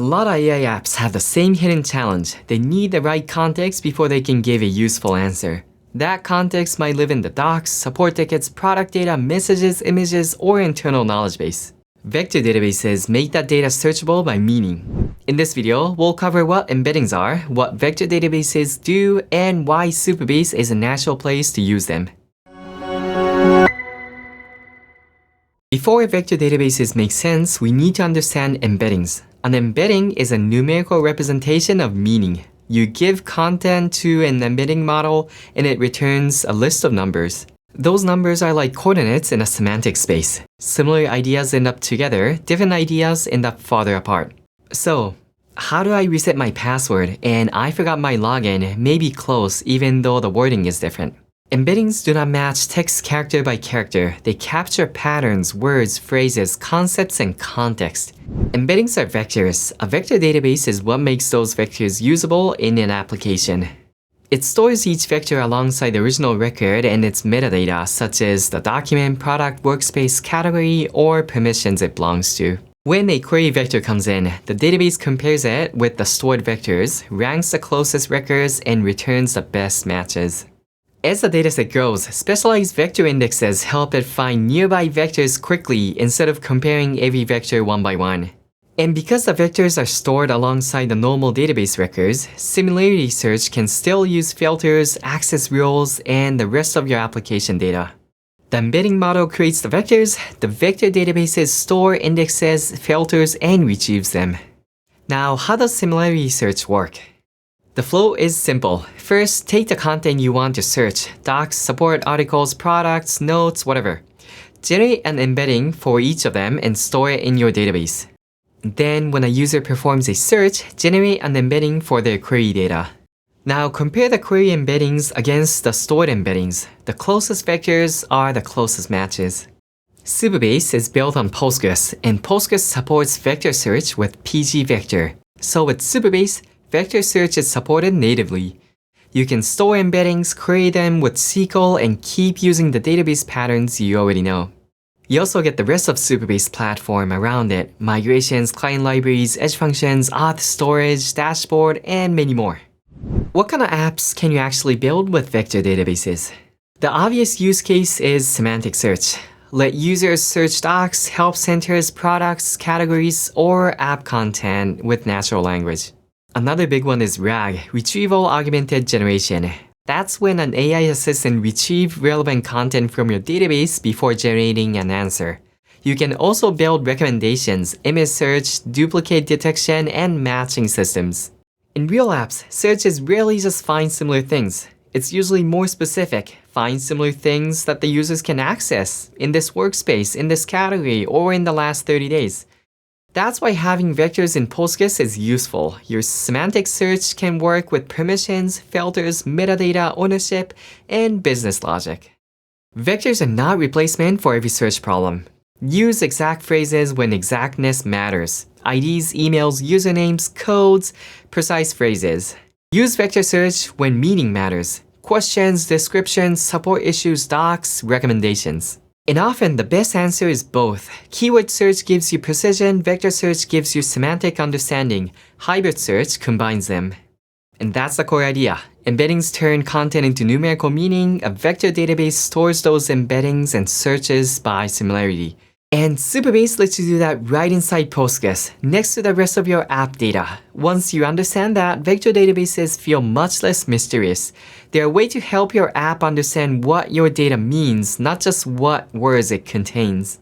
lot of AI apps have the same hidden challenge. They need the right context before they can give a useful answer. That context might live in the docs, support tickets, product data, messages, images, or internal knowledge base. Vector databases make that data searchable by meaning. In this video, we'll cover what embeddings are, what vector databases do, and why Supabase is a natural place to use them. Before vector databases make sense, we need to understand embeddings. An embedding is a numerical representation of meaning. You give content to an embedding model and it returns a list of numbers. Those numbers are like coordinates in a semantic space. Similar ideas end up together, different ideas end up farther apart. So, how do I reset my password and I forgot my login may be close even though the wording is different? Embeddings do not match text character by character. They capture patterns, words, phrases, concepts, and context. Embeddings are vectors. A vector database is what makes those vectors usable in an application. It stores each vector alongside the original record and its metadata, such as the document, product, workspace, category, or permissions it belongs to. When a query vector comes in, the database compares it with the stored vectors, ranks the closest records, and returns the best matches. As the dataset grows, specialized vector indexes help it find nearby vectors quickly instead of comparing every vector one by one. And because the vectors are stored alongside the normal database records, similarity search can still use filters, access rules, and the rest of your application data. The embedding model creates the vectors, the vector databases store indexes, filters, and retrieves them. Now, how does similarity search work? The flow is simple. First, take the content you want to search, docs, support, articles, products, notes, whatever. Generate an embedding for each of them and store it in your database. Then, when a user performs a search, generate an embedding for their query data. Now, compare the query embeddings against the stored embeddings. The closest vectors are the closest matches. Supabase is built on Postgres, and Postgres supports vector search with pgvector. So with Supabase, vector search is supported natively. You can store embeddings, query them with SQL, and keep using the database patterns you already know. You also get the rest of Supabase platform around it: migrations, client libraries, edge functions, auth storage, dashboard, and many more. What kind of apps can you actually build with vector databases? The obvious use case is semantic search. Let users search docs, help centers, products, categories, or app content with natural language. Another big one is RAG, retrieval-augmented generation. That's when an AI assistant retrieves relevant content from your database before generating an answer. You can also build recommendations, image search, duplicate detection, and matching systems. In real apps, search is rarely just find similar things. It's usually more specific. Find similar things that the users can access in this workspace, in this category, or in the last 30 days. That's why having vectors in Postgres is useful. Your semantic search can work with permissions, filters, metadata, ownership, and business logic. Vectors are not replacement for every search problem. Use exact phrases when exactness matters. IDs, emails, usernames, codes, precise phrases. Use vector search when meaning matters. Questions, descriptions, support issues, docs, recommendations. And often, the best answer is both. Keyword search gives you precision, vector search gives you semantic understanding. Hybrid search combines them. And that's the core idea. Embeddings turn content into numerical meaning. A vector database stores those embeddings and searches by similarity. And Supabase lets you do that right inside Postgres, next to the rest of your app data. Once you understand that, vector databases feel much less mysterious. They're a way to help your app understand what your data means, not just what words it contains.